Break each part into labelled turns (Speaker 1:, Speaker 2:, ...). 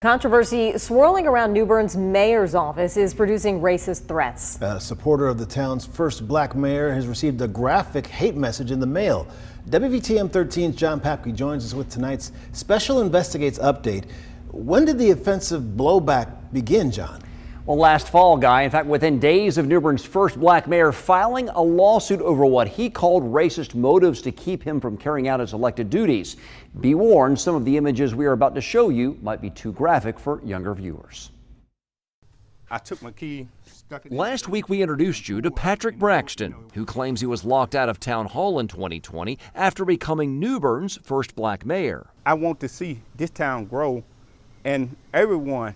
Speaker 1: Controversy swirling around New Bern's mayor's office is producing racist threats.
Speaker 2: A supporter of the town's first black mayor has received a graphic hate message in the mail. WVTM 13's John Papke joins us with tonight's Special Investigates update. When did the offensive blowback begin, John?
Speaker 3: Well, last fall, Guy. In fact, within days of New Bern's first black mayor filing a lawsuit over what he called racist motives to keep him from carrying out his elected duties. Be warned, some of the images we are about to show you might be too graphic for younger viewers.
Speaker 4: I took my key.
Speaker 3: Last week, we introduced you to Patrick Braxton, who claims he was locked out of town hall in 2020 after becoming New Bern's first black mayor.
Speaker 4: I want to see this town grow and everyone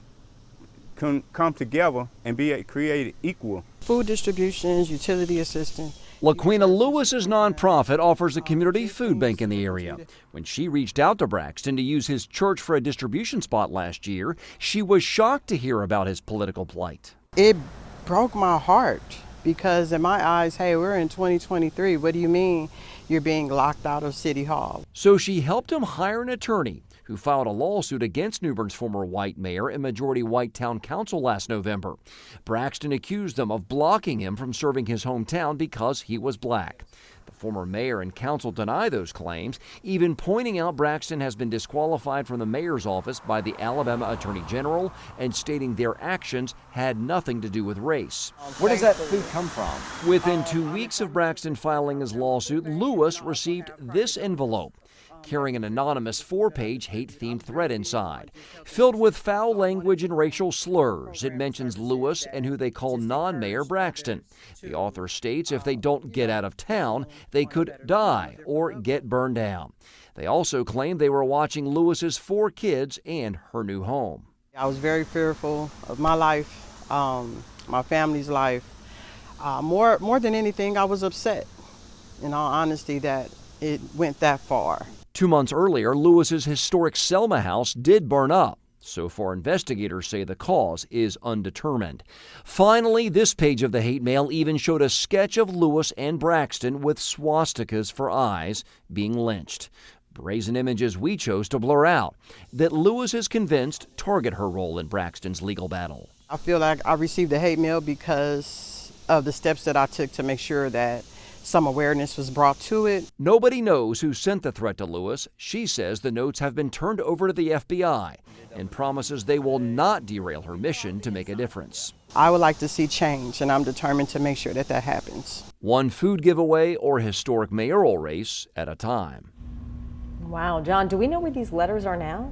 Speaker 4: can come together and be created equal.
Speaker 5: Food distributions, utility assistance.
Speaker 3: LaQuina Lewis's nonprofit offers a community food bank in the area. When she reached out to Braxton to use his church for a distribution spot last year, she was shocked to hear about his political plight.
Speaker 5: It broke my heart because in my eyes, hey, we're in 2023. What do you mean you're being locked out of City Hall?
Speaker 3: So she helped him hire an attorney who filed a lawsuit against New Bern's former white mayor and majority white town council last November. Braxton accused them of blocking him from serving his hometown because he was black. The former mayor and council deny those claims, even pointing out Braxton has been disqualified from the mayor's office by the Alabama Attorney General and stating their actions had nothing to do with race.
Speaker 6: Where does that food come from?
Speaker 3: Within 2 weeks of Braxton filing his lawsuit, Lewis received this envelope, carrying an anonymous 4-page hate-themed thread inside. Filled with foul language and racial slurs, it mentions Lewis and who they call non-mayor Braxton. The author states if they don't get out of town, they could die or get burned down. They also claim they were watching Lewis's 4 kids and her new home.
Speaker 5: I was very fearful of my life, my family's life. More than anything, I was upset, in all honesty, that it went that far.
Speaker 3: 2 months earlier, Lewis's historic Selma house did burn up. So far, investigators say the cause is undetermined. Finally, this page of the hate mail even showed a sketch of Lewis and Braxton with swastikas for eyes being lynched. Brazen images we chose to blur out that Lewis is convinced target her role in Braxton's legal battle.
Speaker 5: I feel like I received the hate mail because of the steps that I took to make sure that some awareness was brought to it.
Speaker 3: Nobody knows who sent the threat to Lewis. She says the notes have been turned over to the FBI and promises they will not derail her mission to make a difference.
Speaker 5: I would like to see change, and I'm determined to make sure that that happens.
Speaker 3: One food giveaway or historic mayoral race at a time.
Speaker 1: Wow, John, do we know where these letters are now?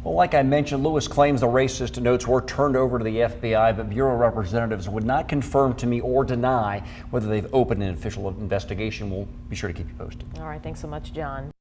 Speaker 6: Well, like I mentioned, Lewis claims the racist notes were turned over to the FBI, but Bureau representatives would not confirm to me or deny whether they've opened an official investigation. We'll be sure to keep you posted.
Speaker 1: All right, thanks so much, John.